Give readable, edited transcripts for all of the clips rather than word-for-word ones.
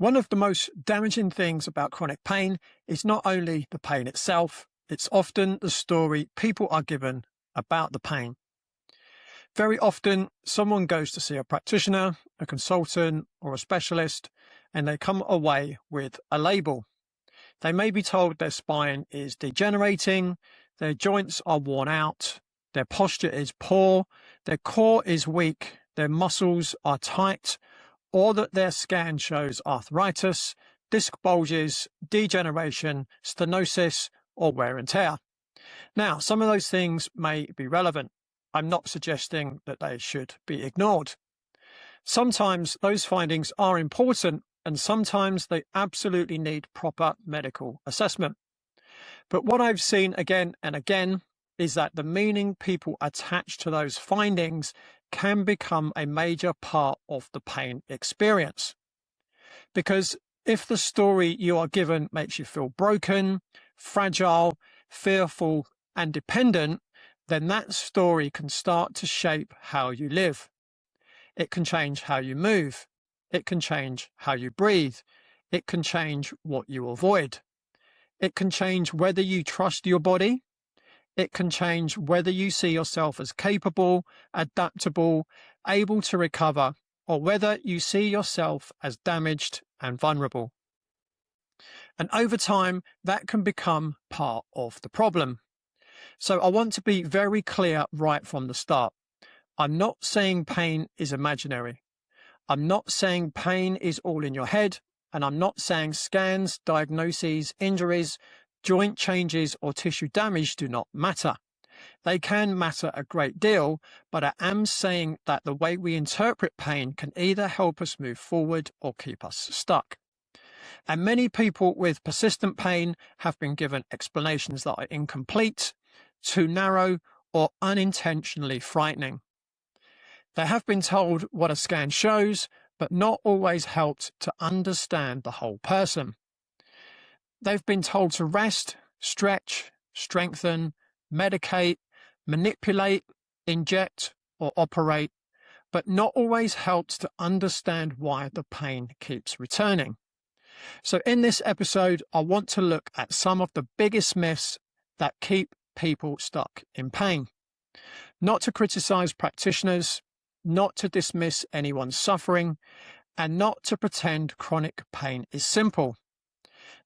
One of the most damaging things about chronic pain is not only the pain itself, it's often the story people are given about the pain. Very often, someone goes to see a practitioner, a consultant, or a specialist, and they come away with a label. They may be told their spine is degenerating, their joints are worn out, their posture is poor, their core is weak, their muscles are tight, or that their scan shows arthritis, disc bulges, degeneration, stenosis, or wear and tear. Now, some of those things may be relevant. I'm not suggesting that they should be ignored. Sometimes those findings are important, and sometimes they absolutely need proper medical assessment. But what I've seen again and again is that the meaning people attach to those findings can become a major part of the pain experience. Because if the story you are given makes you feel broken, fragile, fearful, and dependent, then that story can start to shape how you live. It can change how you move. It can change how you breathe. It can change what you avoid. It can change whether you trust your body. It can change whether you see yourself as capable, adaptable, able to recover, or whether you see yourself as damaged and vulnerable. And over time, that can become part of the problem. So I want to be very clear right from the start. I'm not saying pain is imaginary. I'm not saying pain is all in your head, and I'm not saying scans, diagnoses, injuries, joint changes, or tissue damage do not matter. They can matter a great deal, but I am saying that the way we interpret pain can either help us move forward or keep us stuck. And many people with persistent pain have been given explanations that are incomplete, too narrow, or unintentionally frightening. They have been told what a scan shows, but not always helped to understand the whole person. They've been told to rest, stretch, strengthen, medicate, manipulate, inject, or operate, but not always helped to understand why the pain keeps returning. So in this episode, I want to look at some of the biggest myths that keep people stuck in pain. Not to criticize practitioners, not to dismiss anyone's suffering, and not to pretend chronic pain is simple.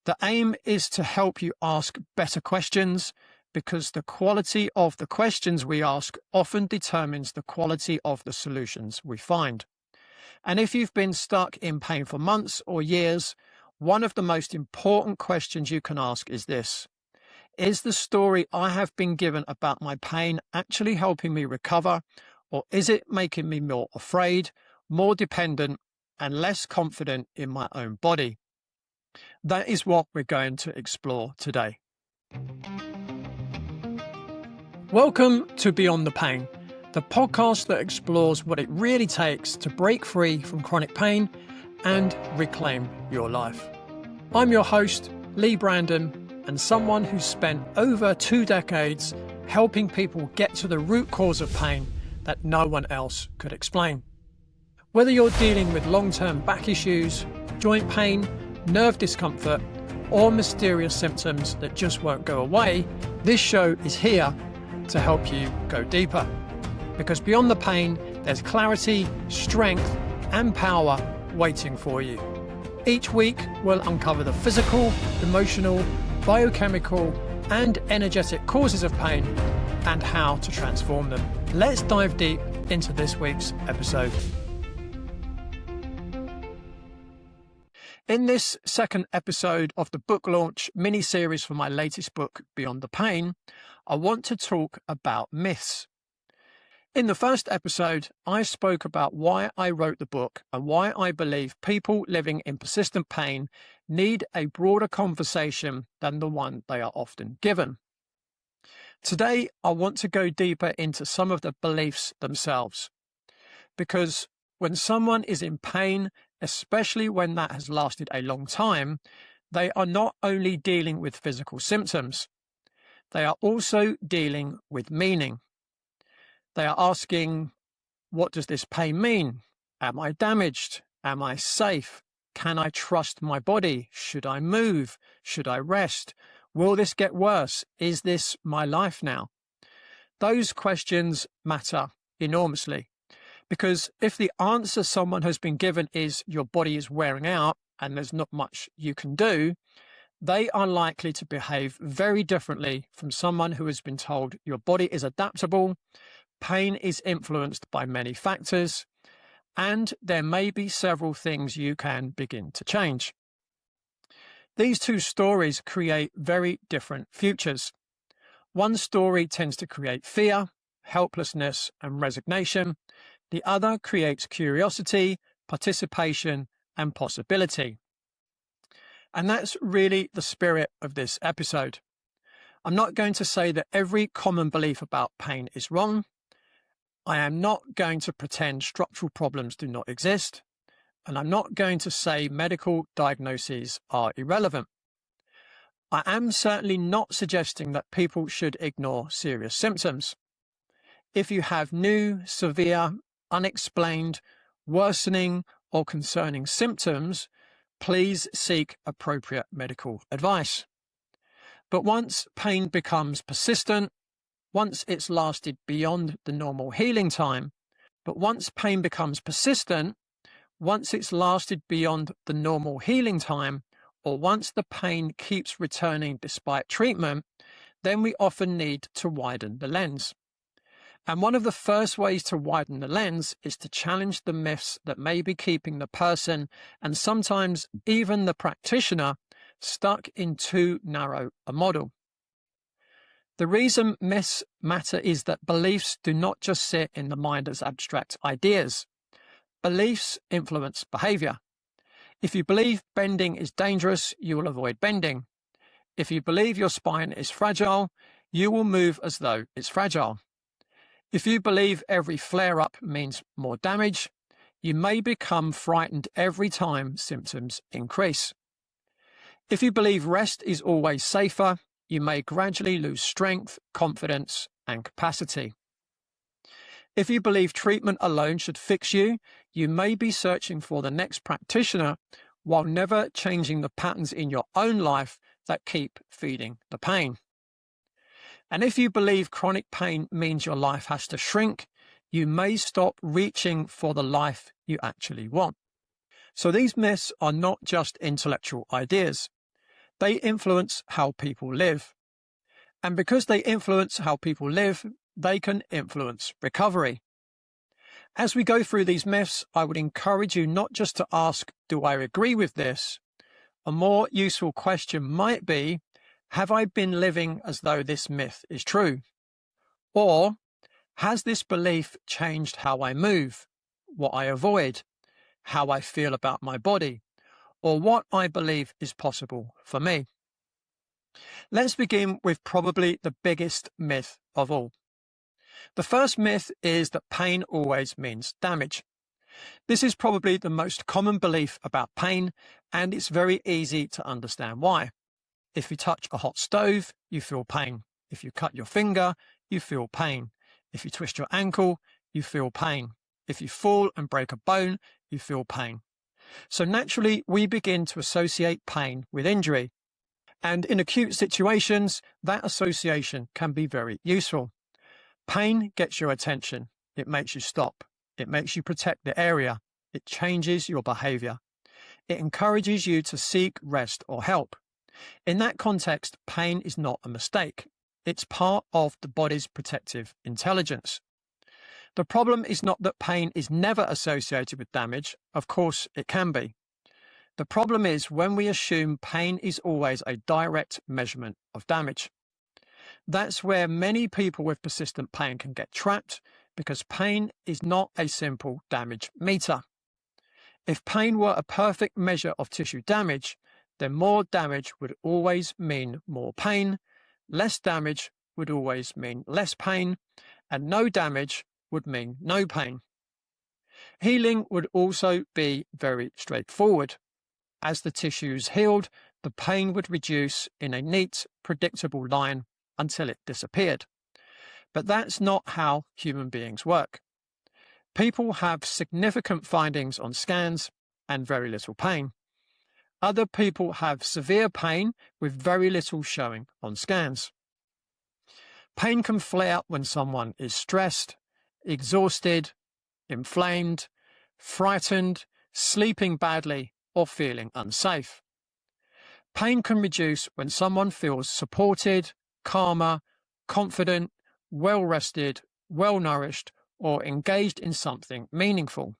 The aim is to help you ask better questions, because the quality of the questions we ask often determines the quality of the solutions we find. And if you've been stuck in pain for months or years, one of the most important questions you can ask is this: is the story I have been given about my pain actually helping me recover, or is it making me more afraid, more dependent, and less confident in my own body? That is what we're going to explore today. Welcome to Beyond the Pain, the podcast that explores what it really takes to break free from chronic pain and reclaim your life. I'm your host, Leigh Brandon, and someone who's spent over 2 decades helping people get to the root cause of pain that no one else could explain. Whether you're dealing with long-term back issues, joint pain, nerve discomfort, or mysterious symptoms that just won't go away, this show is here to help you go deeper. Because beyond the pain, there's clarity, strength, and power waiting for you. Each week, we'll uncover the physical, emotional, biochemical, and energetic causes of pain and how to transform them. Let's dive deep into this week's episode. In this second episode of the book launch mini-series for my latest book, Beyond the Pain, I want to talk about myths. In the first episode, I spoke about why I wrote the book and why I believe people living in persistent pain need a broader conversation than the one they are often given. Today, I want to go deeper into some of the beliefs themselves. Because when someone is in pain, especially when that has lasted a long time, they are not only dealing with physical symptoms, they are also dealing with meaning. They are asking, what does this pain mean? Am I damaged? Am I safe? Can I trust my body? Should I move? Should I rest? Will this get worse? Is this my life now? Those questions matter enormously, because if the answer someone has been given is your body is wearing out and there's not much you can do, they are likely to behave very differently from someone who has been told your body is adaptable, pain is influenced by many factors, and there may be several things you can begin to change. These two stories create very different futures. One story tends to create fear, helplessness, and resignation. The other creates curiosity, participation, and possibility. And that's really the spirit of this episode. I'm not going to say that every common belief about pain is wrong. I am not going to pretend structural problems do not exist. And I'm not going to say medical diagnoses are irrelevant. I am certainly not suggesting that people should ignore serious symptoms. If you have new, severe, unexplained, worsening, or concerning symptoms, please seek appropriate medical advice. But once pain becomes persistent, once it's lasted beyond the normal healing time, once it's lasted beyond the normal healing time, or once the pain keeps returning despite treatment, then we often need to widen the lens. And one of the first ways to widen the lens is to challenge the myths that may be keeping the person, and sometimes even the practitioner, stuck in too narrow a model. The reason myths matter is that beliefs do not just sit in the mind as abstract ideas. Beliefs influence behavior. If you believe bending is dangerous, you will avoid bending. If you believe your spine is fragile, you will move as though it's fragile. If you believe every flare-up means more damage, you may become frightened every time symptoms increase. If you believe rest is always safer, you may gradually lose strength, confidence, and capacity. If you believe treatment alone should fix you, you may be searching for the next practitioner while never changing the patterns in your own life that keep feeding the pain. And if you believe chronic pain means your life has to shrink, you may stop reaching for the life you actually want. So these myths are not just intellectual ideas. They influence how people live. And because they influence how people live, they can influence recovery. As we go through these myths, I would encourage you not just to ask, do I agree with this? A more useful question might be, have I been living as though this myth is true? Or, has this belief changed how I move, what I avoid, how I feel about my body, or what I believe is possible for me? Let's begin with probably the biggest myth of all. The first myth is that pain always means damage. This is probably the most common belief about pain, and it's very easy to understand why. If you touch a hot stove, you feel pain. If you cut your finger, you feel pain. If you twist your ankle, you feel pain. If you fall and break a bone, you feel pain. So naturally, we begin to associate pain with injury. And in acute situations, that association can be very useful. Pain gets your attention. It makes you stop. It makes you protect the area. It changes your behavior. It encourages you to seek rest or help. In that context, pain is not a mistake. It's part of the body's protective intelligence. The problem is not that pain is never associated with damage. Of course, it can be. The problem is when we assume pain is always a direct measurement of damage. That's where many people with persistent pain can get trapped, because pain is not a simple damage meter. If pain were a perfect measure of tissue damage, then more damage would always mean more pain, less damage would always mean less pain, and no damage would mean no pain. Healing would also be very straightforward. As the tissues healed, the pain would reduce in a neat, predictable line until it disappeared. But that's not how human beings work. People have significant findings on scans and very little pain. Other people have severe pain with very little showing on scans. Pain can flare up when someone is stressed, exhausted, inflamed, frightened, sleeping badly, or feeling unsafe. Pain can reduce when someone feels supported, calmer, confident, well-rested, well-nourished, or engaged in something meaningful.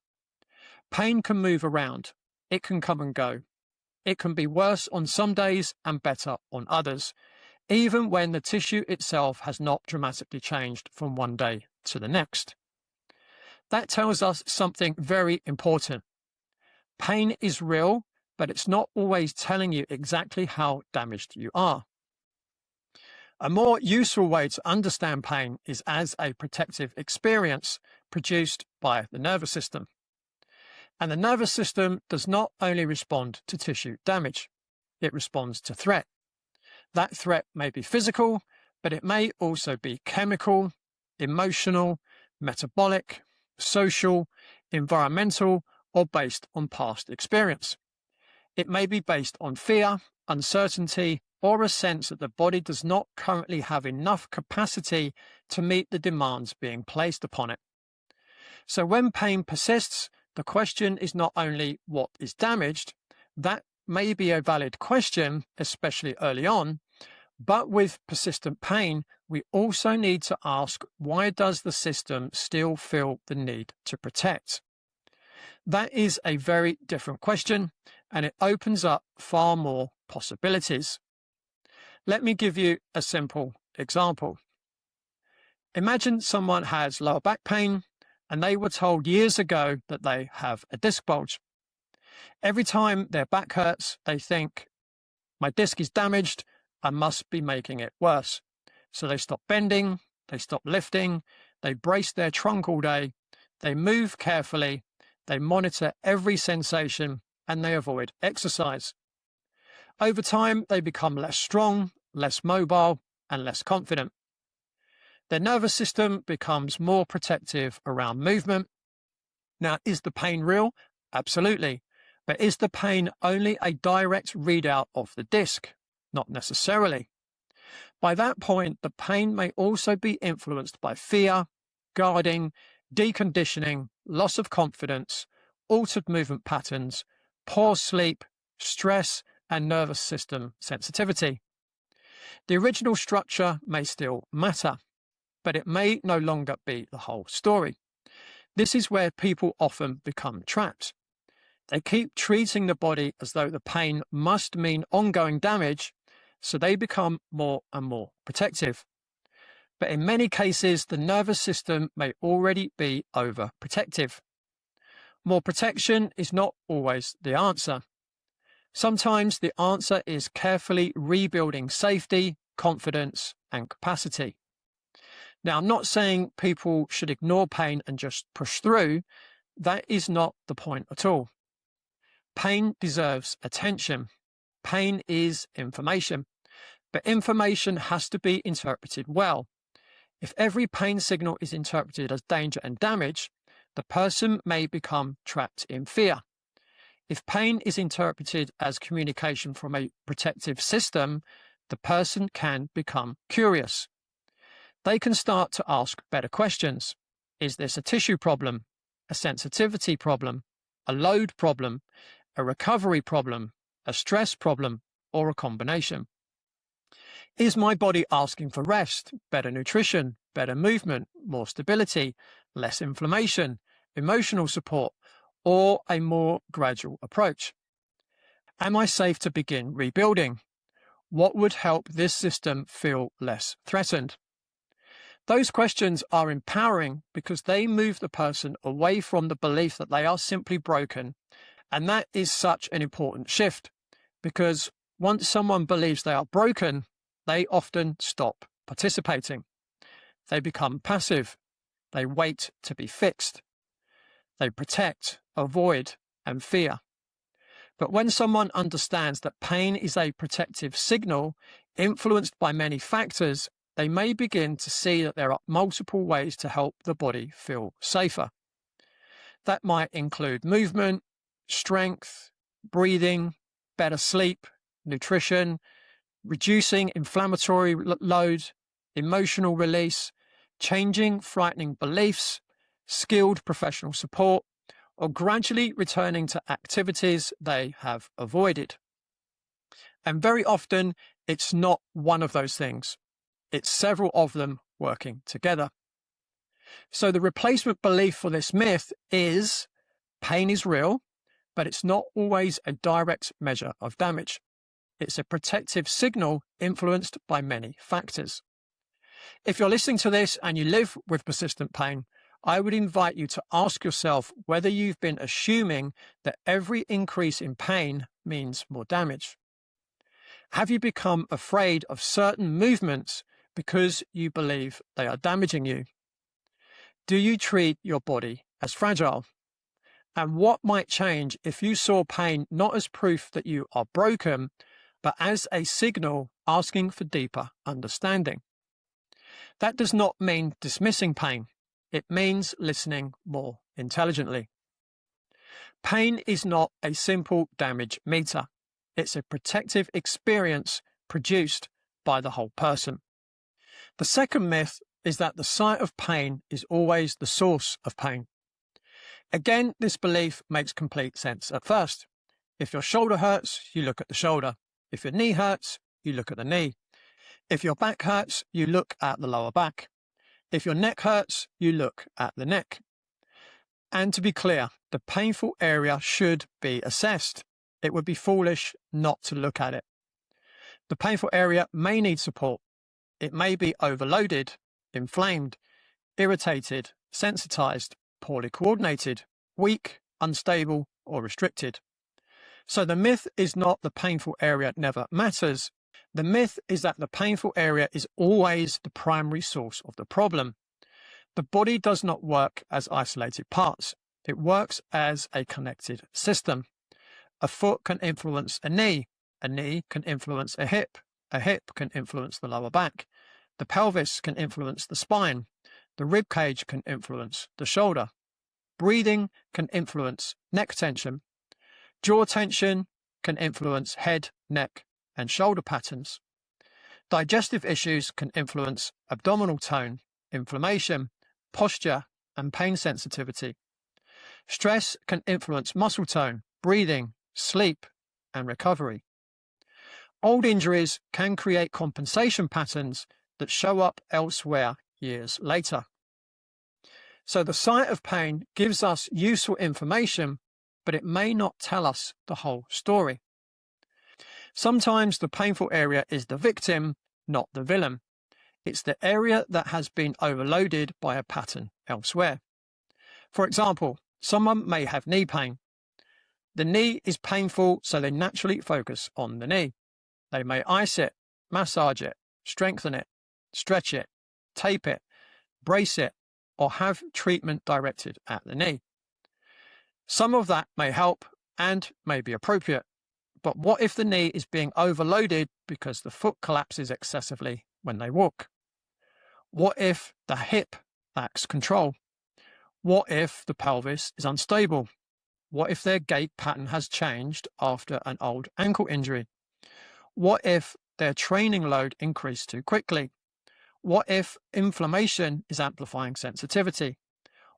Pain can move around. It can come and go. It can be worse on some days and better on others, even when the tissue itself has not dramatically changed from one day to the next. That tells us something very important. Pain is real, but it's not always telling you exactly how damaged you are. A more useful way to understand pain is as a protective experience produced by the nervous system. And the nervous system does not only respond to tissue damage, it responds to threat. That threat may be physical, but it may also be chemical, emotional, metabolic, social, environmental, or based on past experience. It may be based on fear, uncertainty, or a sense that the body does not currently have enough capacity to meet the demands being placed upon it. So when pain persists, the question is not only what is damaged, that may be a valid question, especially early on, but with persistent pain, we also need to ask, why does the system still feel the need to protect? That is a very different question, and it opens up far more possibilities. Let me give you a simple example. Imagine someone has lower back pain, and they were told years ago that they have a disc bulge. Every time their back hurts, they think, my disc is damaged, I must be making it worse. So they stop bending, they stop lifting, they brace their trunk all day, they move carefully, they monitor every sensation, and they avoid exercise. Over time, they become less strong, less mobile, and less confident. Their nervous system becomes more protective around movement. Now, is the pain real? Absolutely. But is the pain only a direct readout of the disc? Not necessarily. By that point, the pain may also be influenced by fear, guarding, deconditioning, loss of confidence, altered movement patterns, poor sleep, stress, and nervous system sensitivity. The original structure may still matter, but it may no longer be the whole story. This is where people often become trapped. They keep treating the body as though the pain must mean ongoing damage, so they become more and more protective. But in many cases, the nervous system may already be overprotective. More protection is not always the answer. Sometimes the answer is carefully rebuilding safety, confidence, and capacity. Now, I'm not saying people should ignore pain and just push through. That is not the point at all. Pain deserves attention. Pain is information, but information has to be interpreted well. If every pain signal is interpreted as danger and damage, the person may become trapped in fear. If pain is interpreted as communication from a protective system, the person can become curious. They can start to ask better questions. Is this a tissue problem, a sensitivity problem, a load problem, a recovery problem, a stress problem, or a combination? Is my body asking for rest, better nutrition, better movement, more stability, less inflammation, emotional support, or a more gradual approach? Am I safe to begin rebuilding? What would help this system feel less threatened? Those questions are empowering because they move the person away from the belief that they are simply broken. And that is such an important shift, because once someone believes they are broken, they often stop participating. They become passive. They wait to be fixed. They protect, avoid, and fear. But when someone understands that pain is a protective signal influenced by many factors, they may begin to see that there are multiple ways to help the body feel safer. That might include movement, strength, breathing, better sleep, nutrition, reducing inflammatory load, emotional release, changing frightening beliefs, skilled professional support, or gradually returning to activities they have avoided. And very often, it's not one of those things. It's several of them working together. So the replacement belief for this myth is pain is real, but it's not always a direct measure of damage. It's a protective signal influenced by many factors. If you're listening to this and you live with persistent pain, I would invite you to ask yourself whether you've been assuming that every increase in pain means more damage. Have you become afraid of certain movements because you believe they are damaging you? Do you treat your body as fragile? And what might change if you saw pain not as proof that you are broken, but as a signal asking for deeper understanding? That does not mean dismissing pain. It means listening more intelligently. Pain is not a simple damage meter. It's a protective experience produced by the whole person. The second myth is that the site of pain is always the source of pain. Again, this belief makes complete sense at first. If your shoulder hurts, you look at the shoulder. If your knee hurts, you look at the knee. If your back hurts, you look at the lower back. If your neck hurts, you look at the neck. And to be clear, the painful area should be assessed. It would be foolish not to look at it. The painful area may need support. It may be overloaded, inflamed, irritated, sensitized, poorly coordinated, weak, unstable, or restricted. So the myth is not the painful area never matters. The myth is that the painful area is always the primary source of the problem. The body does not work as isolated parts. It works as a connected system. A foot can influence a knee can influence a hip can influence the lower back, the pelvis can influence the spine, the rib cage can influence the shoulder. Breathing can influence neck tension. Jaw tension can influence head, neck, and shoulder patterns. Digestive issues can influence abdominal tone, inflammation, posture, and pain sensitivity. Stress can influence muscle tone, breathing, sleep, and recovery. Old injuries can create compensation patterns that show up elsewhere years later. So the site of pain gives us useful information, but it may not tell us the whole story. Sometimes the painful area is the victim, not the villain. It's the area that has been overloaded by a pattern elsewhere. For example, someone may have knee pain. The knee is painful, so they naturally focus on the knee. They may ice it, massage it, strengthen it, stretch it, tape it, brace it, or have treatment directed at the knee. Some of that may help and may be appropriate. But what if the knee is being overloaded because the foot collapses excessively when they walk? What if the hip lacks control? What if the pelvis is unstable? What if their gait pattern has changed after an old ankle injury? What if their training load increased too quickly? What if inflammation is amplifying sensitivity?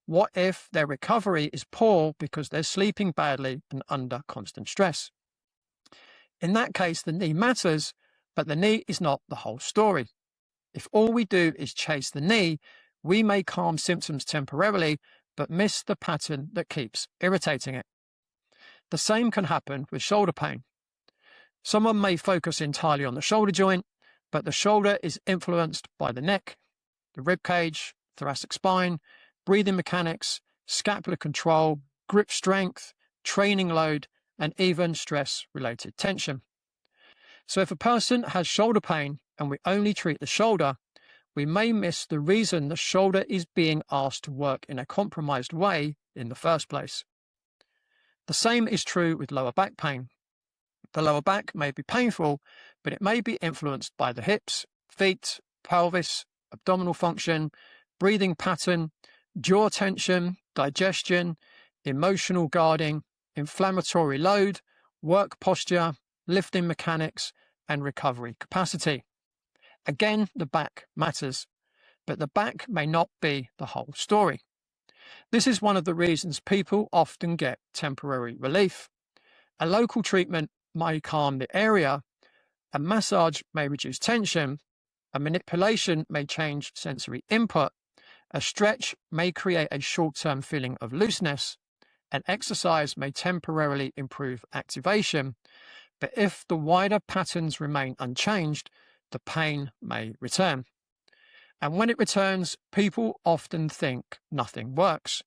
What if their recovery is poor because they're sleeping badly and under constant stress? In that case, the knee matters, but the knee is not the whole story. If all we do is chase the knee, we may calm symptoms temporarily, but miss the pattern that keeps irritating it. The same can happen with shoulder pain. Someone may focus entirely on the shoulder joint, but the shoulder is influenced by the neck, the rib cage, thoracic spine, breathing mechanics, scapular control, grip strength, training load, and even stress-related tension. So if a person has shoulder pain and we only treat the shoulder, we may miss the reason the shoulder is being asked to work in a compromised way in the first place. The same is true with lower back pain. The lower back may be painful, but it may be influenced by the hips, feet, pelvis, abdominal function, breathing pattern, jaw tension, digestion, emotional guarding, inflammatory load, work posture, lifting mechanics, and recovery capacity. Again, the back matters, but the back may not be the whole story. This is one of the reasons people often get temporary relief. A local treatment may calm the area, a massage may reduce tension, a manipulation may change sensory input, a stretch may create a short-term feeling of looseness, an exercise may temporarily improve activation, but if the wider patterns remain unchanged, the pain may return. And when it returns, people often think nothing works.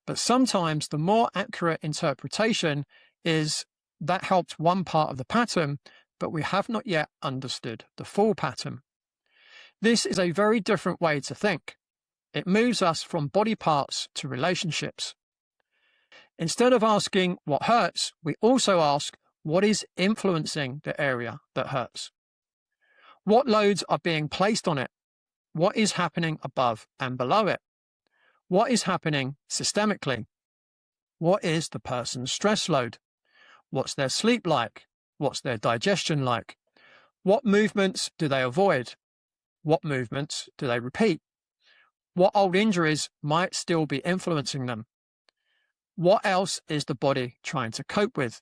But sometimes the more accurate interpretation is that helped one part of the pattern, but we have not yet understood the full pattern. This is a very different way to think. It moves us from body parts to relationships. Instead of asking what hurts, we also ask what is influencing the area that hurts. What loads are being placed on it? What is happening above and below it? What is happening systemically? What is the person's stress load? What's their sleep like? What's their digestion like? What movements do they avoid? What movements do they repeat? What old injuries might still be influencing them? What else is the body trying to cope with?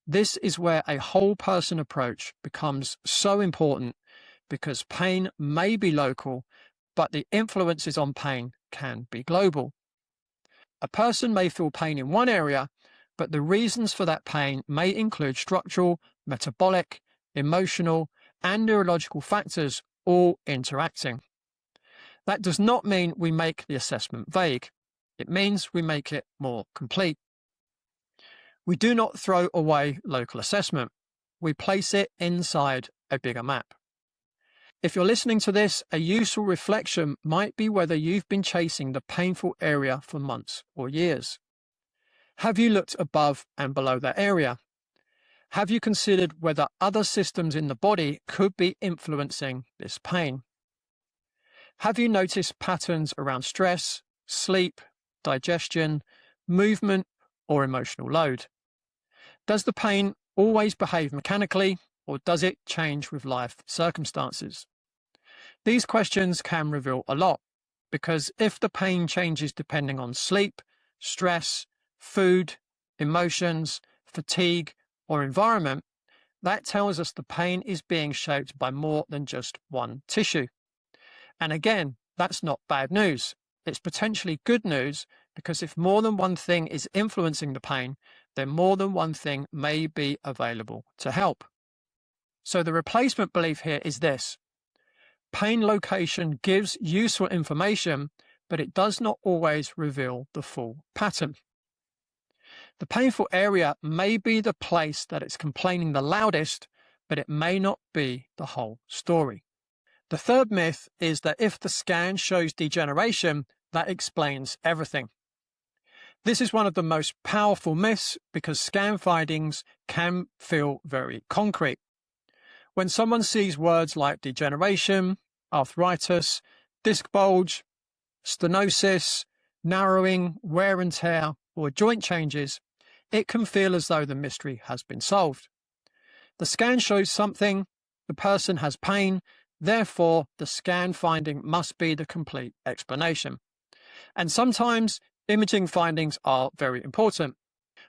This is where a whole person approach becomes so important, because pain may be local, but the influences on pain can be global. A person may feel pain in one area, but the reasons for that pain may include structural, metabolic, emotional, and neurological factors all interacting. That does not mean we make the assessment vague. It means we make it more complete. We do not throw away local assessment. We place it inside a bigger map. If you're listening to this, a useful reflection might be whether you've been chasing the painful area for months or years. Have you looked above and below that area? Have you considered whether other systems in the body could be influencing this pain? Have you noticed patterns around stress, sleep, digestion, movement, or emotional load? Does the pain always behave mechanically, or does it change with life circumstances? These questions can reveal a lot, because if the pain changes depending on sleep, stress, food, emotions, fatigue, or environment, that tells us the pain is being shaped by more than just one tissue. And again, that's not bad news. It's potentially good news, because if more than one thing is influencing the pain, then more than one thing may be available to help. So the replacement belief here is this: pain location gives useful information, but it does not always reveal the full pattern. The painful area may be the place that it's complaining the loudest, but it may not be the whole story. The third myth is that if the scan shows degeneration, that explains everything. This is one of the most powerful myths, because scan findings can feel very concrete. When someone sees words like degeneration, arthritis, disc bulge, stenosis, narrowing, wear and tear, or joint changes, it can feel as though the mystery has been solved. The scan shows something, the person has pain, therefore the scan finding must be the complete explanation. And sometimes imaging findings are very important.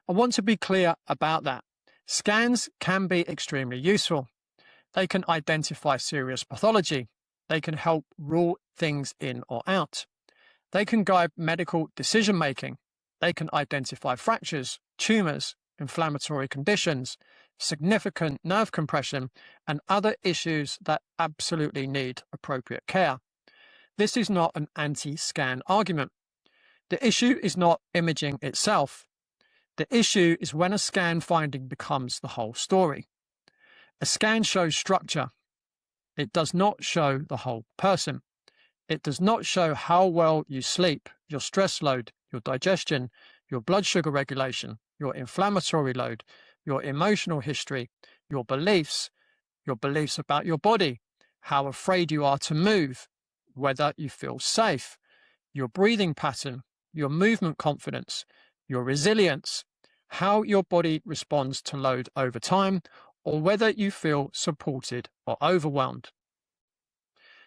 I want to be clear about that. Scans can be extremely useful. They can identify serious pathology. They can help rule things in or out. They can guide medical decision-making. They can identify fractures, tumours, inflammatory conditions, significant nerve compression, and other issues that absolutely need appropriate care. This is not an anti-scan argument. The issue is not imaging itself. The issue is when a scan finding becomes the whole story. A scan shows structure. It does not show the whole person. It does not show how well you sleep, your stress load, your digestion, your blood sugar regulation, your inflammatory load, your emotional history, your beliefs about your body, how afraid you are to move, whether you feel safe, your breathing pattern, your movement confidence, your resilience, how your body responds to load over time, or whether you feel supported or overwhelmed.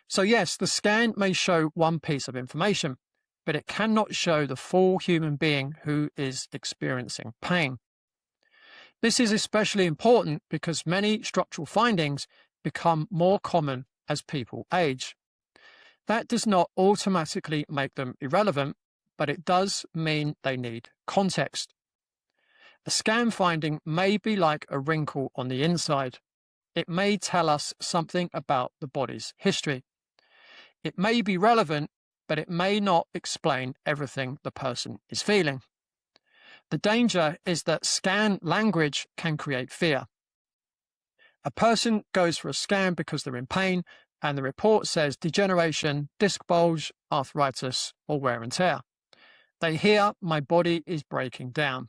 So yes, the scan may show one piece of information, but it cannot show the full human being who is experiencing pain. This is especially important because many structural findings become more common as people age. That does not automatically make them irrelevant, but it does mean they need context. A scan finding may be like a wrinkle on the inside. It may tell us something about the body's history. It may be relevant, but it may not explain everything the person is feeling. The danger is that scan language can create fear. A person goes for a scan because they're in pain, and the report says degeneration, disc bulge, arthritis, or wear and tear. They hear, my body is breaking down.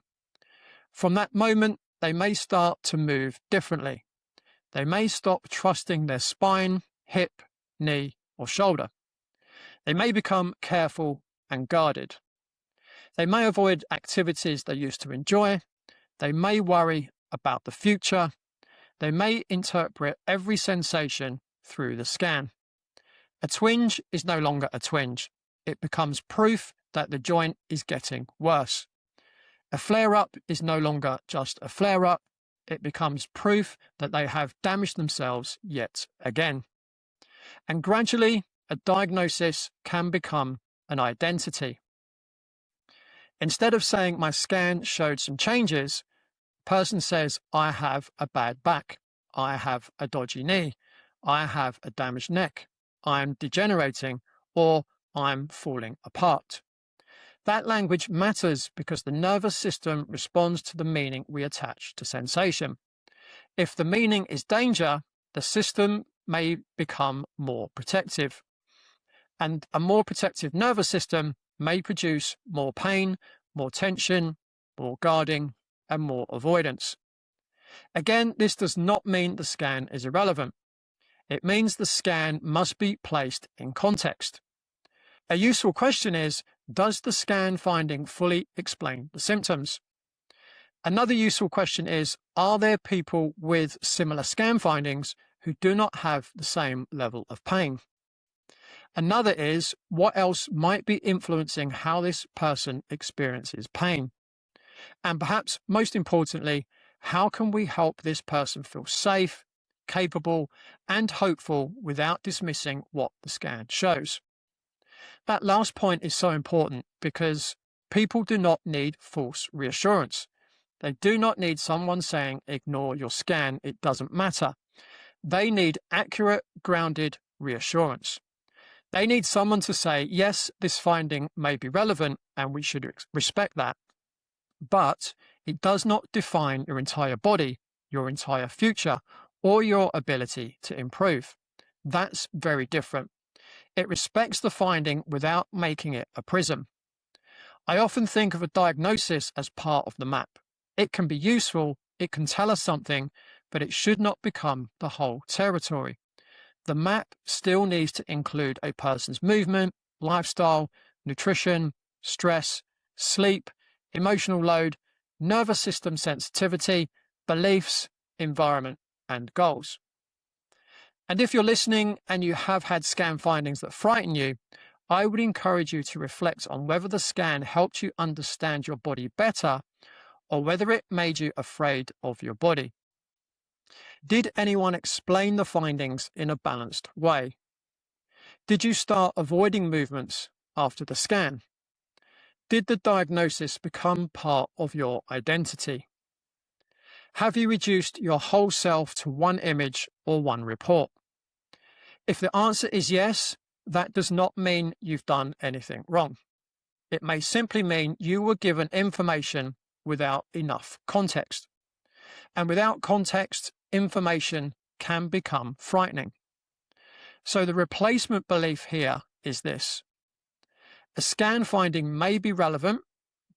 From that moment, they may start to move differently. They may stop trusting their spine, hip, knee, or shoulder. They may become careful and guarded. They may avoid activities they used to enjoy. They may worry about the future. They may interpret every sensation through the scan. A twinge is no longer a twinge. It becomes proof that the joint is getting worse. A flare-up is no longer just a flare-up. It becomes proof that they have damaged themselves yet again. And gradually, a diagnosis can become an identity. Instead of saying my scan showed some changes, the person says, I have a bad back, I have a dodgy knee, I have a damaged neck, I'm degenerating, or I'm falling apart. That language matters because the nervous system responds to the meaning we attach to sensation. If the meaning is danger, the system may become more protective. And a more protective nervous system may produce more pain, more tension, more guarding, and more avoidance. Again, this does not mean the scan is irrelevant. It means the scan must be placed in context. A useful question is, does the scan finding fully explain the symptoms? Another useful question is, are there people with similar scan findings who do not have the same level of pain? Another is, what else might be influencing how this person experiences pain? And perhaps most importantly, how can we help this person feel safe, capable, and hopeful without dismissing what the scan shows? That last point is so important because people do not need false reassurance. They do not need someone saying, ignore your scan, it doesn't matter. They need accurate, grounded reassurance. They need someone to say, yes, this finding may be relevant and we should respect that, but it does not define your entire body, your entire future, or your ability to improve. That's very different. It respects the finding without making it a prism. I often think of a diagnosis as part of the map. It can be useful, it can tell us something, but it should not become the whole territory. The map still needs to include a person's movement, lifestyle, nutrition, stress, sleep, emotional load, nervous system sensitivity, beliefs, environment, and goals. And if you're listening and you have had scan findings that frighten you, I would encourage you to reflect on whether the scan helped you understand your body better or whether it made you afraid of your body. Did anyone explain the findings in a balanced way? Did you start avoiding movements after the scan? Did the diagnosis become part of your identity? Have you reduced your whole self to one image or one report? If the answer is yes, that does not mean you've done anything wrong. It may simply mean you were given information without enough context. And without context, information can become frightening. So the replacement belief here is this. A scan finding may be relevant,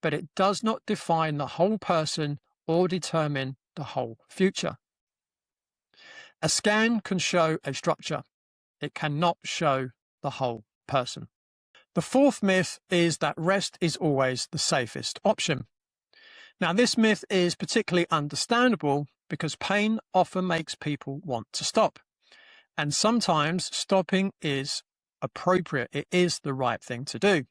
but it does not define the whole person or determine the whole future. A scan can show a structure. It cannot show the whole person. The fourth myth is that rest is always the safest option. Now, this myth is particularly understandable because pain often makes people want to stop. And sometimes stopping is appropriate. It is the right thing to do.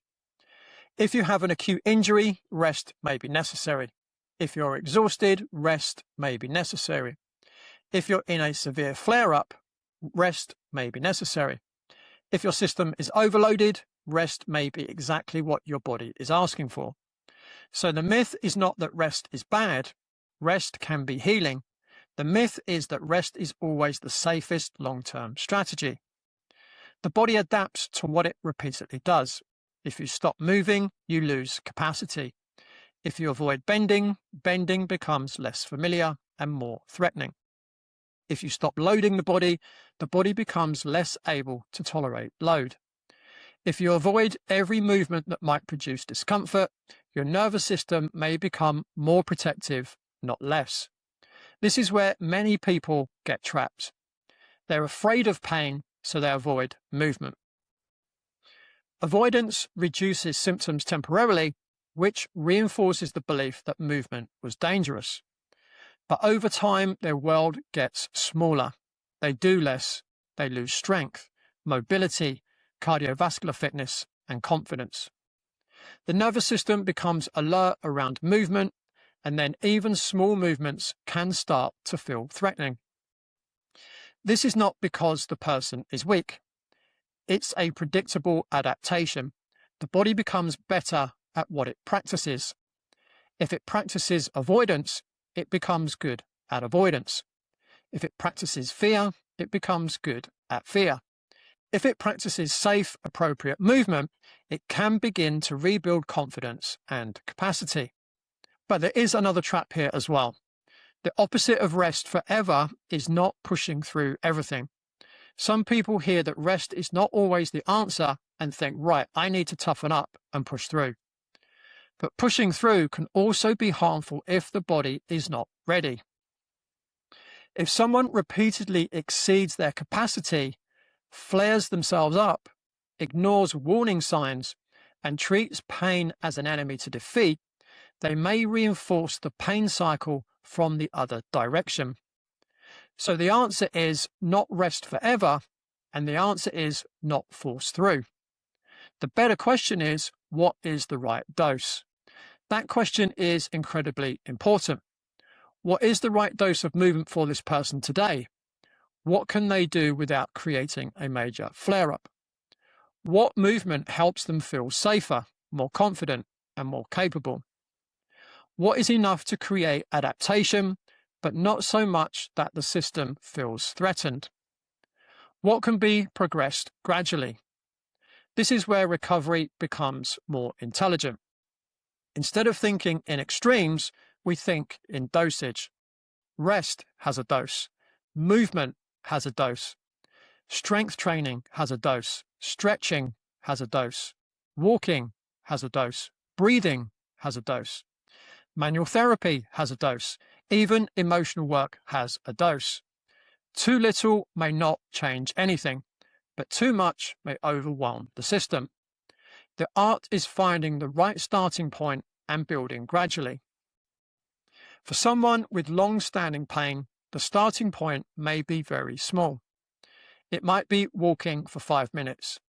If you have an acute injury, rest may be necessary. If you're exhausted, rest may be necessary. If you're in a severe flare-up, rest may be necessary. If your system is overloaded, rest may be exactly what your body is asking for. So the myth is not that rest is bad. Rest can be healing. The myth is that rest is always the safest long-term strategy. The body adapts to what it repeatedly does. If you stop moving, you lose capacity. If you avoid bending, bending becomes less familiar and more threatening. If you stop loading the body becomes less able to tolerate load. If you avoid every movement that might produce discomfort, your nervous system may become more protective, not less. This is where many people get trapped. They're afraid of pain, so they avoid movement. Avoidance reduces symptoms temporarily, which reinforces the belief that movement was dangerous. But over time, their world gets smaller. They do less. They lose strength, mobility, cardiovascular fitness, and confidence. The nervous system becomes alert around movement, and then even small movements can start to feel threatening. This is not because the person is weak. It's a predictable adaptation. The body becomes better at what it practices. If it practices avoidance, it becomes good at avoidance. If it practices fear, it becomes good at fear. If it practices safe, appropriate movement, it can begin to rebuild confidence and capacity. But there is another trap here as well. The opposite of rest forever is not pushing through everything. Some people hear that rest is not always the answer and think, right, I need to toughen up and push through. But pushing through can also be harmful if the body is not ready. If someone repeatedly exceeds their capacity, flares themselves up, ignores warning signs, and treats pain as an enemy to defeat, they may reinforce the pain cycle from the other direction. So the answer is not rest forever, and the answer is not force through. The better question is, what is the right dose? That question is incredibly important. What is the right dose of movement for this person today? What can they do without creating a major flare-up? What movement helps them feel safer, more confident, and more capable? What is enough to create adaptation, but not so much that the system feels threatened? What can be progressed gradually? This is where recovery becomes more intelligent. Instead of thinking in extremes, we think in dosage. Rest has a dose. Movement has a dose. Strength training has a dose. Stretching has a dose. Walking has a dose. Breathing has a dose. Manual therapy has a dose. Even emotional work has a dose. Too little may not change anything, but too much may overwhelm the system. The art is finding the right starting point and building gradually. For someone with long-standing pain, the starting point may be very small. It might be walking for 5 minutes.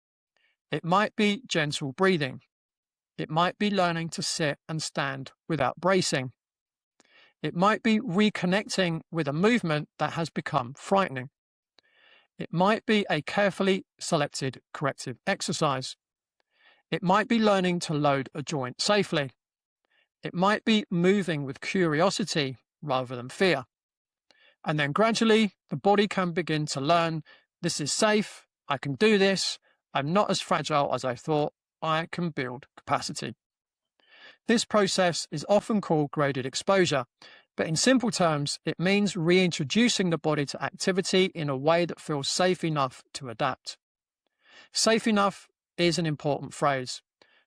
It might be gentle breathing. It might be learning to sit and stand without bracing. It might be reconnecting with a movement that has become frightening. It might be a carefully selected corrective exercise. It might be learning to load a joint safely. It might be moving with curiosity rather than fear. And then gradually, the body can begin to learn, this is safe, I can do this, I'm not as fragile as I thought, I can build capacity. This process is often called graded exposure, but in simple terms, it means reintroducing the body to activity in a way that feels safe enough to adapt. Safe enough is an important phrase.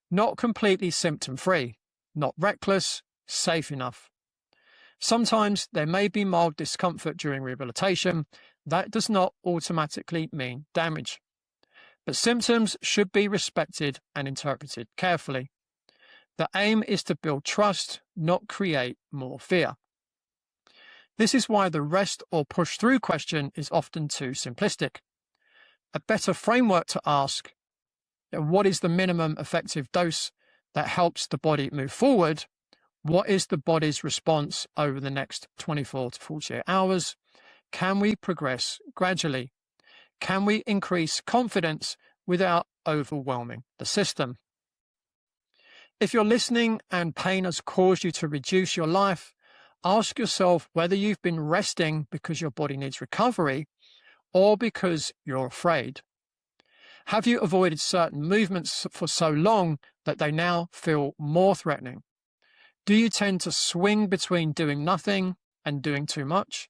Not completely symptom-free, not reckless, safe enough. Sometimes there may be mild discomfort during rehabilitation. That does not automatically mean damage. But symptoms should be respected and interpreted carefully. The aim is to build trust, not create more fear. This is why the rest or push through question is often too simplistic. A better framework to ask, what is the minimum effective dose that helps the body move forward? What is the body's response over the next 24 to 48 hours? Can we progress gradually? Can we increase confidence without overwhelming the system? If you're listening and pain has caused you to reduce your life, ask yourself whether you've been resting because your body needs recovery or because you're afraid. Have you avoided certain movements for so long that they now feel more threatening? Do you tend to swing between doing nothing and doing too much?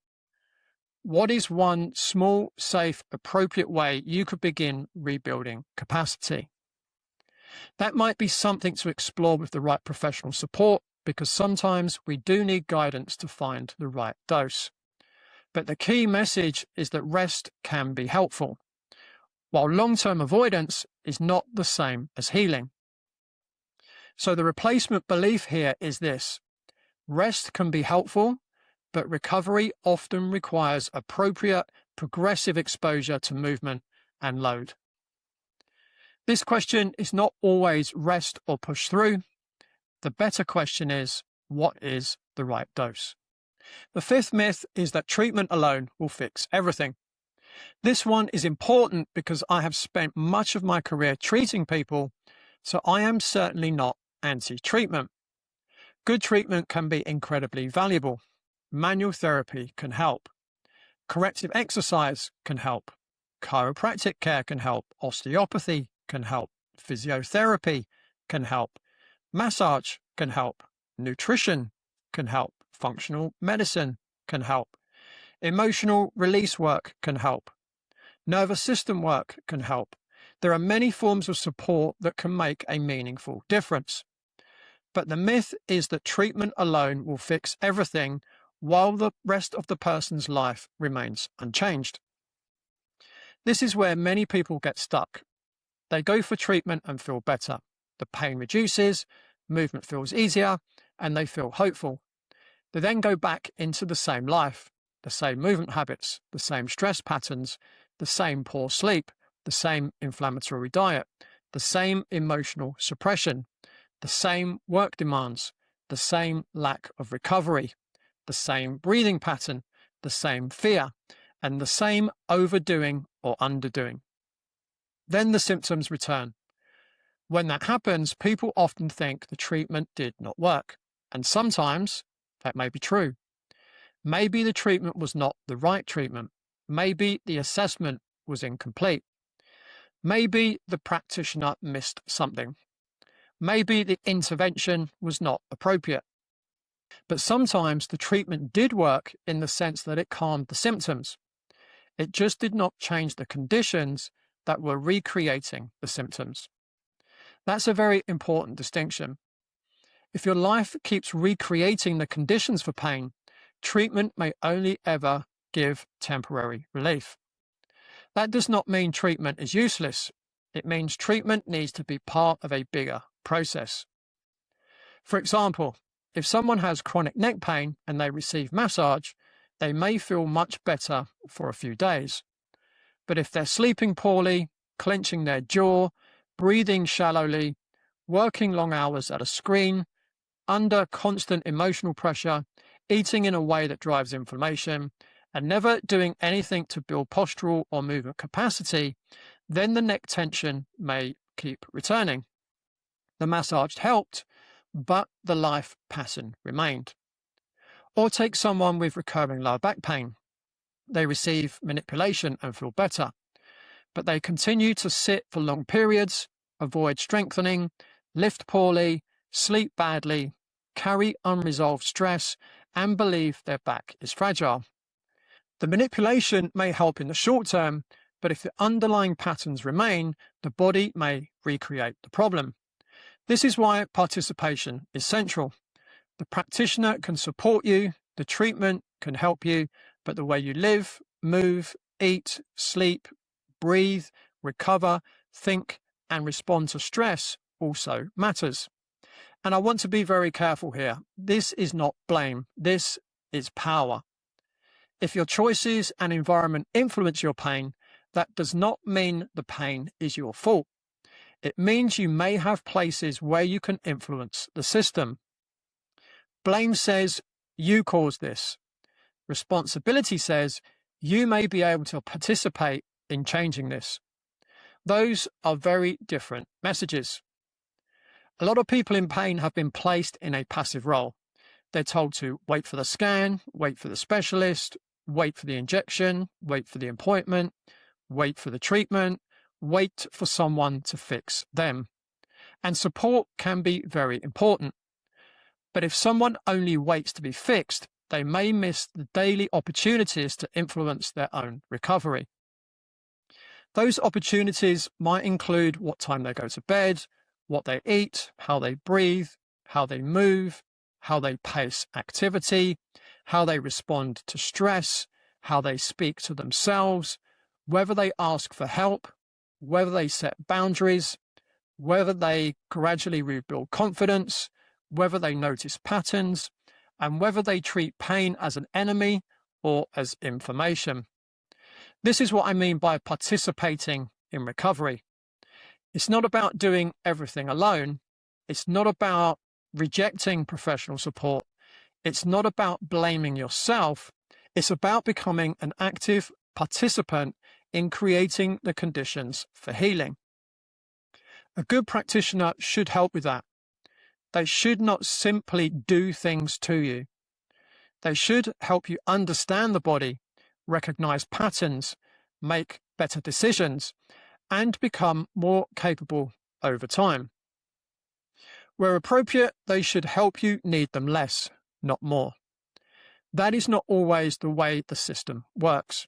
What is one small, safe, appropriate way you could begin rebuilding capacity? That might be something to explore with the right professional support, because sometimes we do need guidance to find the right dose. But the key message is that rest can be helpful, while long-term avoidance is not the same as healing. So the replacement belief here is this: rest can be helpful, but recovery often requires appropriate, progressive exposure to movement and load. This question is not always rest or push through. The better question is, what is the right dose? The fifth myth is that treatment alone will fix everything. This one is important because I have spent much of my career treating people, so I am certainly not anti-treatment. Good treatment can be incredibly valuable. Manual therapy can help. Corrective exercise can help. Chiropractic care can help. Osteopathy can help. Physiotherapy can help. Massage can help. Nutrition can help. Functional medicine can help. Emotional release work can help. Nervous system work can help. There are many forms of support that can make a meaningful difference. But the myth is that treatment alone will fix everything while the rest of the person's life remains unchanged. This is where many people get stuck. They go for treatment and feel better. The pain reduces, movement feels easier, and they feel hopeful. They then go back into the same life, the same movement habits, the same stress patterns, the same poor sleep, the same inflammatory diet, the same emotional suppression, the same work demands, the same lack of recovery, the same breathing pattern, the same fear, and the same overdoing or underdoing. Then the symptoms return. When that happens, people often think the treatment did not work, and sometimes that may be true. Maybe the treatment was not the right treatment. Maybe the assessment was incomplete. Maybe the practitioner missed something. Maybe the intervention was not appropriate. But sometimes the treatment did work in the sense that it calmed the symptoms. It just did not change the conditions that were recreating the symptoms. That's a very important distinction. If your life keeps recreating the conditions for pain, treatment may only ever give temporary relief. That does not mean treatment is useless. It means treatment needs to be part of a bigger process. For example, if someone has chronic neck pain and they receive massage, they may feel much better for a few days. But if they're sleeping poorly, clenching their jaw, breathing shallowly, working long hours at a screen, under constant emotional pressure, eating in a way that drives inflammation, and never doing anything to build postural or movement capacity, then the neck tension may keep returning. The massage helped, but the life pattern remained. Or take someone with recurring lower back pain. They receive manipulation and feel better, but they continue to sit for long periods, avoid strengthening, lift poorly, sleep badly, carry unresolved stress, and believe their back is fragile. The manipulation may help in the short term, but if the underlying patterns remain, the body may recreate the problem. This is why participation is central. The practitioner can support you, the treatment can help you, but the way you live, move, eat, sleep, breathe, recover, think, and respond to stress also matters. And I want to be very careful here. This is not blame. This is power. If your choices and environment influence your pain, that does not mean the pain is your fault. It means you may have places where you can influence the system. Blame says you caused this. Responsibility says you may be able to participate in changing this. Those are very different messages. A lot of people in pain have been placed in a passive role. They're told to wait for the scan, wait for the specialist, wait for the injection, wait for the appointment, wait for the treatment, wait for someone to fix them. And support can be very important. But if someone only waits to be fixed, they may miss the daily opportunities to influence their own recovery. Those opportunities might include what time they go to bed, what they eat, how they breathe, how they move, how they pace activity, how they respond to stress, how they speak to themselves, whether they ask for help, whether they set boundaries, whether they gradually rebuild confidence, whether they notice patterns, and whether they treat pain as an enemy or as information. This is what I mean by participating in recovery. It's not about doing everything alone. It's not about rejecting professional support. It's not about blaming yourself. It's about becoming an active participant in creating the conditions for healing. A good practitioner should help with that. They should not simply do things to you. They should help you understand the body, recognize patterns, make better decisions, and become more capable over time. Where appropriate, they should help you need them less, not more. That is not always the way the system works.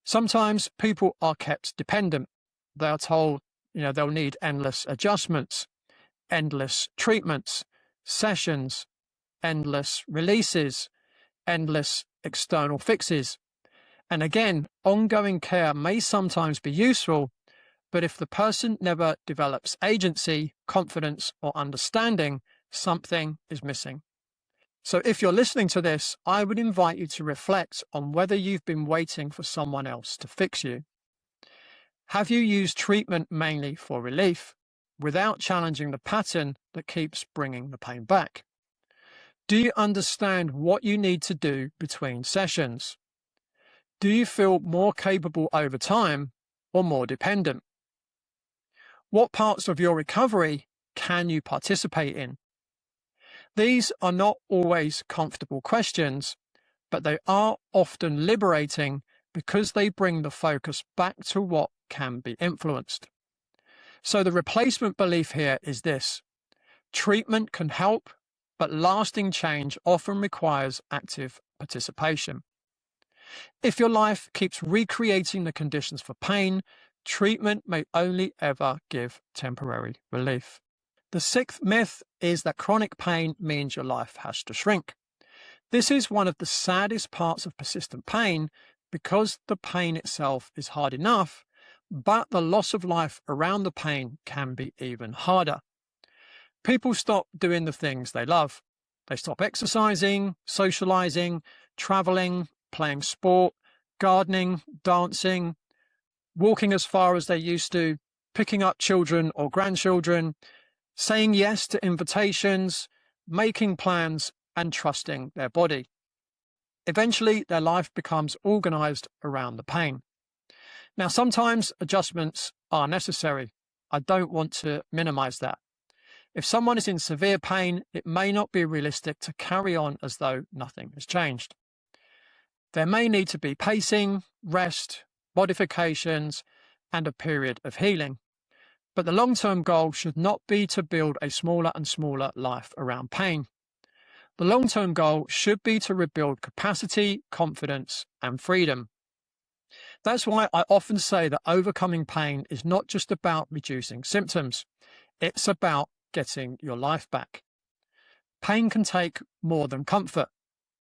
Sometimes people are kept dependent. They are told, they'll need endless adjustments, endless treatments, sessions, endless releases, endless external fixes. And again, ongoing care may sometimes be useful, but if the person never develops agency, confidence, or understanding, something is missing. So if you're listening to this, I would invite you to reflect on whether you've been waiting for someone else to fix you. Have you used treatment mainly for relief, without challenging the pattern that keeps bringing the pain back? Do you understand what you need to do between sessions? Do you feel more capable over time or more dependent? What parts of your recovery can you participate in? These are not always comfortable questions, but they are often liberating because they bring the focus back to what can be influenced. So the replacement belief here is this: treatment can help, but lasting change often requires active participation. If your life keeps recreating the conditions for pain, treatment may only ever give temporary relief. The sixth myth is that chronic pain means your life has to shrink. This is one of the saddest parts of persistent pain because the pain itself is hard enough, but the loss of life around the pain can be even harder. People stop doing the things they love. They stop exercising, socializing, traveling, playing sport, gardening, dancing, walking as far as they used to, picking up children or grandchildren, saying yes to invitations, making plans, and trusting their body. Eventually, their life becomes organized around the pain. Now, sometimes adjustments are necessary. I don't want to minimize that. If someone is in severe pain, it may not be realistic to carry on as though nothing has changed. There may need to be pacing, rest, modifications, and a period of healing. But the long-term goal should not be to build a smaller and smaller life around pain. The long-term goal should be to rebuild capacity, confidence, and freedom. That's why I often say that overcoming pain is not just about reducing symptoms. It's about getting your life back. Pain can take more than comfort.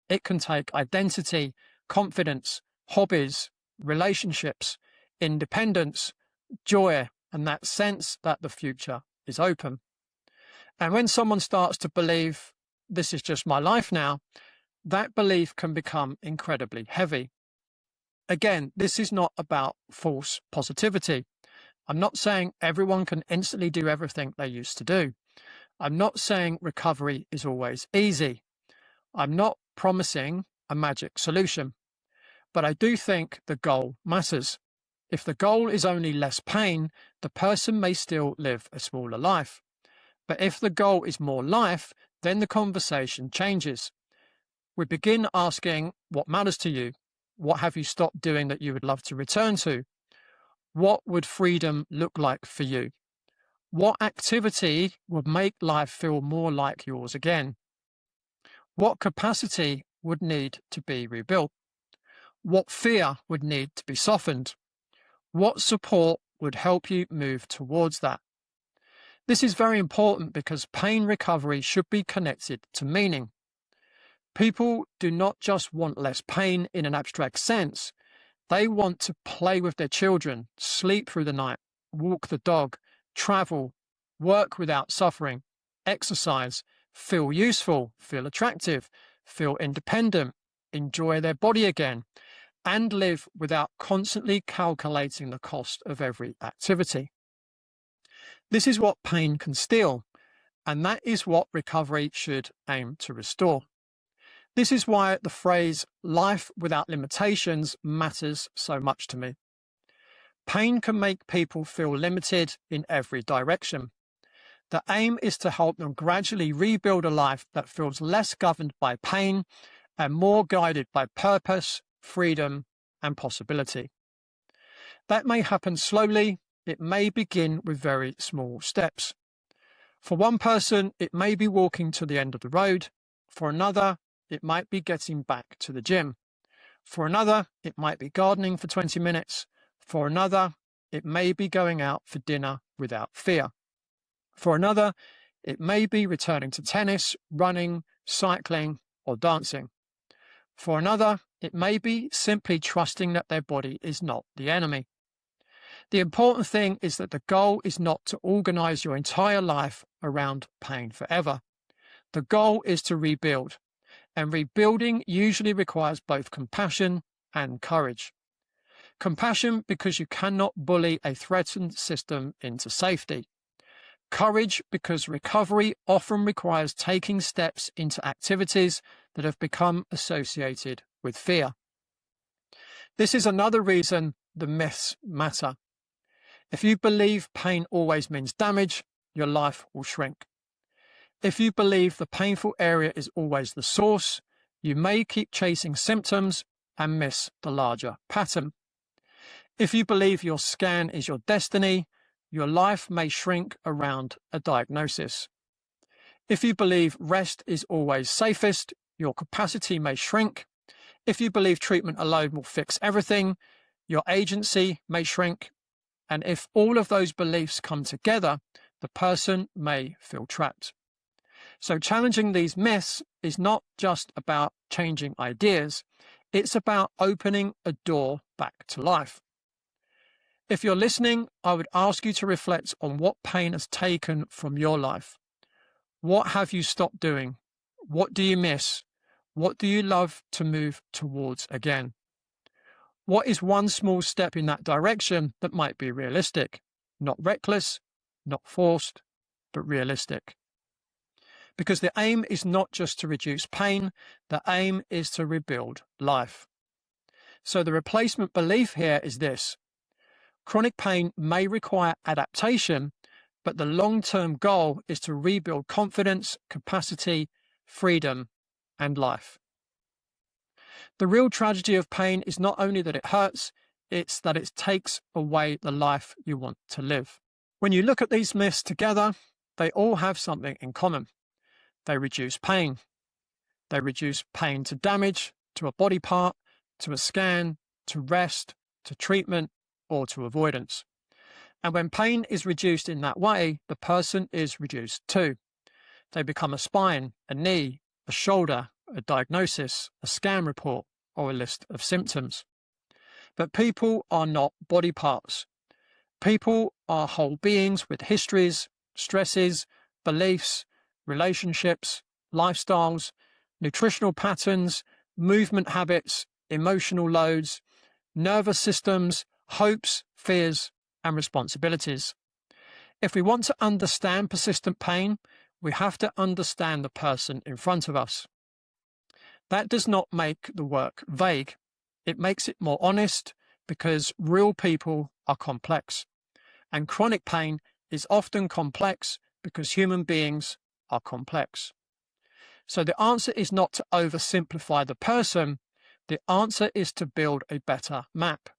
It can take identity, confidence, hobbies, relationships, independence, joy, and that sense that the future is open. And when someone starts to believe this is just my life now, that belief can become incredibly heavy. Again, this is not about false positivity. I'm not saying everyone can instantly do everything they used to do. I'm not saying recovery is always easy. I'm not promising a magic solution. But I do think the goal matters. If the goal is only less pain, the person may still live a smaller life. But if the goal is more life, then the conversation changes. We begin asking, what matters to you? What have you stopped doing that you would love to return to? What would freedom look like for you? What activity would make life feel more like yours again? What capacity would need to be rebuilt? What fear would need to be softened? What support would help you move towards that? This is very important because pain recovery should be connected to meaning. People do not just want less pain in an abstract sense. They want to play with their children, sleep through the night, walk the dog, travel, work without suffering, exercise, feel useful, feel attractive, feel independent, enjoy their body again, and live without constantly calculating the cost of every activity. This is what pain can steal, and that is what recovery should aim to restore. This is why the phrase life without limitations matters so much to me. Pain can make people feel limited in every direction. The aim is to help them gradually rebuild a life that feels less governed by pain and more guided by purpose, freedom, and possibility. That may happen slowly. It may begin with very small steps. For one person, it may be walking to the end of the road. For another, it might be getting back to the gym. For another, it might be gardening for 20 minutes. For another, it may be going out for dinner without fear. For another, it may be returning to tennis, running, cycling, or dancing. For another, it may be simply trusting that their body is not the enemy. The important thing is that the goal is not to organize your entire life around pain forever. The goal is to rebuild, and rebuilding usually requires both compassion and courage. Compassion because you cannot bully a threatened system into safety. Courage because recovery often requires taking steps into activities that have become associated with fear. This is another reason the myths matter. If you believe pain always means damage, your life will shrink. If you believe the painful area is always the source, you may keep chasing symptoms and miss the larger pattern. If you believe your scan is your destiny, your life may shrink around a diagnosis. If you believe rest is always safest, your capacity may shrink. If you believe treatment alone will fix everything, your agency may shrink. And if all of those beliefs come together, the person may feel trapped. So challenging these myths is not just about changing ideas, it's about opening a door back to life. If you're listening, I would ask you to reflect on what pain has taken from your life. What have you stopped doing? What do you miss? What do you love to move towards again? What is one small step in that direction that might be realistic? Not reckless, not forced, but realistic. Because the aim is not just to reduce pain, the aim is to rebuild life. So the replacement belief here is this: chronic pain may require adaptation, but the long-term goal is to rebuild confidence, capacity, freedom, and life. The real tragedy of pain is not only that it hurts, it's that it takes away the life you want to live. When you look at these myths together, they all have something in common. They reduce pain. They reduce pain to damage, to a body part, to a scan, to rest, to treatment, or to avoidance. And when pain is reduced in that way, the person is reduced too. They become a spine, a knee, a shoulder, a diagnosis, a scan report, or a list of symptoms. But people are not body parts. People are whole beings with histories, stresses, beliefs, relationships, lifestyles, nutritional patterns, movement habits, emotional loads, nervous systems, hopes, fears, and responsibilities. If we want to understand persistent pain, we have to understand the person in front of us. That does not make the work vague. It makes it more honest because real people are complex. And chronic pain is often complex because human beings are complex. So the answer is not to oversimplify the person. The answer is to build a better map.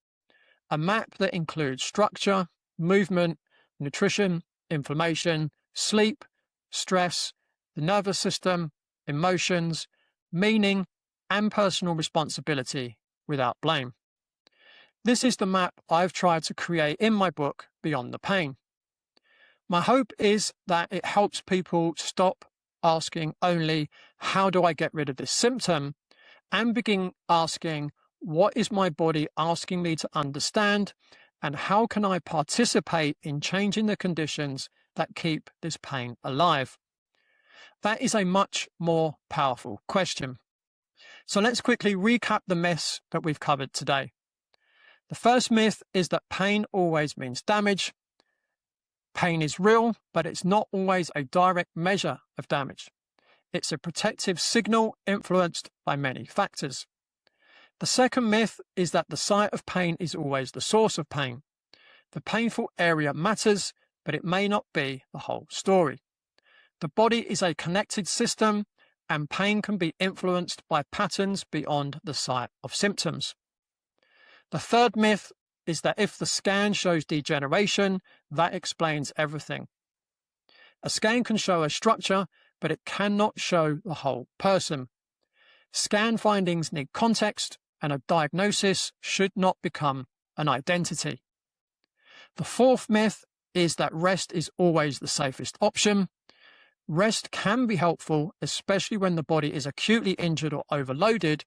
A map that includes structure, movement, nutrition, inflammation, sleep, stress, the nervous system, emotions, meaning, and personal responsibility without blame. This is the map I've tried to create in my book, Beyond the Pain. My hope is that it helps people stop asking only, how do I get rid of this symptom, and begin asking, what is my body asking me to understand, and how can I participate in changing the conditions that keep this pain alive? That is a much more powerful question. So let's quickly recap the myths that we've covered today. The first myth is that pain always means damage. Pain is real, but it's not always a direct measure of damage. It's a protective signal influenced by many factors. The second myth is that the site of pain is always the source of pain. The painful area matters, but it may not be the whole story. The body is a connected system, and pain can be influenced by patterns beyond the site of symptoms. The third myth is that if the scan shows degeneration, that explains everything. A scan can show a structure, but it cannot show the whole person. Scan findings need context, and a diagnosis should not become an identity. The fourth myth is that rest is always the safest option. Rest can be helpful, especially when the body is acutely injured or overloaded,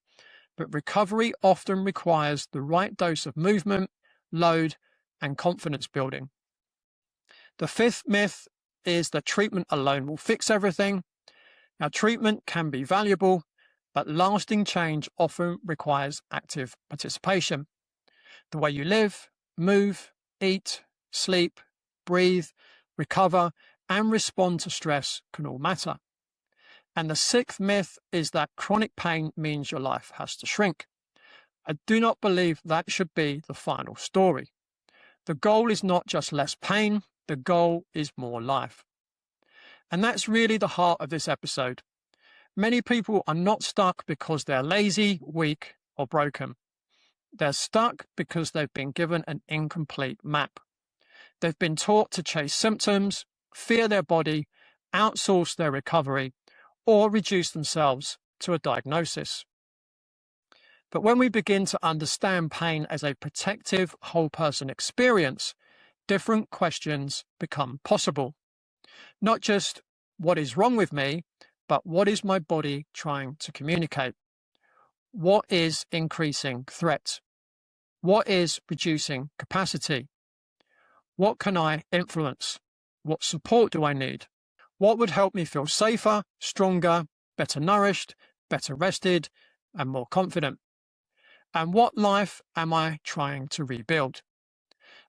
but recovery often requires the right dose of movement, load, and confidence building. The fifth myth is that treatment alone will fix everything. Now, treatment can be valuable, but lasting change often requires active participation. The way you live, move, eat, sleep, breathe, recover, and respond to stress can all matter. And the sixth myth is that chronic pain means your life has to shrink. I do not believe that should be the final story. The goal is not just less pain, the goal is more life. And that's really the heart of this episode. Many people are not stuck because they're lazy, weak, or broken. They're stuck because they've been given an incomplete map. They've been taught to chase symptoms, fear their body, outsource their recovery, or reduce themselves to a diagnosis. But when we begin to understand pain as a protective whole person experience, different questions become possible. Not just what is wrong with me, but what is my body trying to communicate? What is increasing threat? What is reducing capacity? What can I influence? What support do I need? What would help me feel safer, stronger, better nourished, better rested, and more confident? And what life am I trying to rebuild?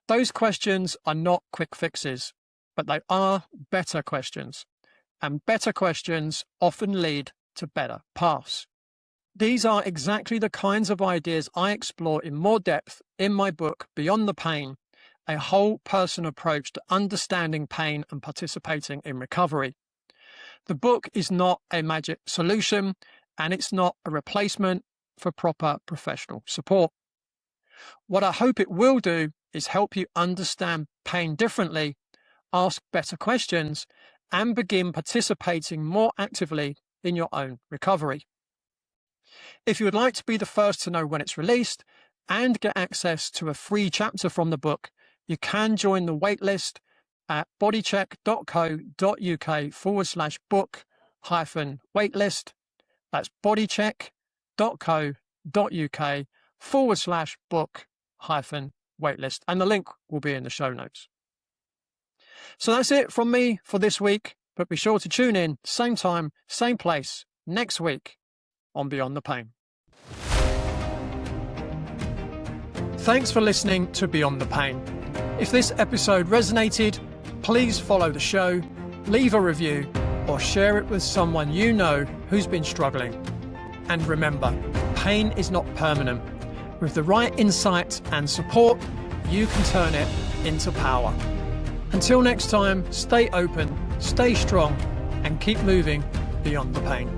Those questions are not quick fixes, but they are better questions. And better questions often lead to better paths. These are exactly the kinds of ideas I explore in more depth in my book, Beyond the Pain, a whole person approach to understanding pain and participating in recovery. The book is not a magic solution, and it's not a replacement for proper professional support. What I hope it will do is help you understand pain differently, ask better questions, and begin participating more actively in your own recovery. If you would like to be the first to know when it's released and get access to a free chapter from the book, you can join the waitlist at bodycheck.co.uk/book-waitlist. That's bodycheck.co.uk/book-waitlist. And the link will be in the show notes. So that's it from me for this week. But be sure to tune in, same time, same place, next week on Beyond the Pain. Thanks for listening to Beyond the Pain. If this episode resonated, please follow the show, leave a review, or share it with someone you know who's been struggling. And remember, pain is not permanent. With the right insight and support, you can turn it into power. Until next time, stay open, stay strong, and keep moving beyond the pain.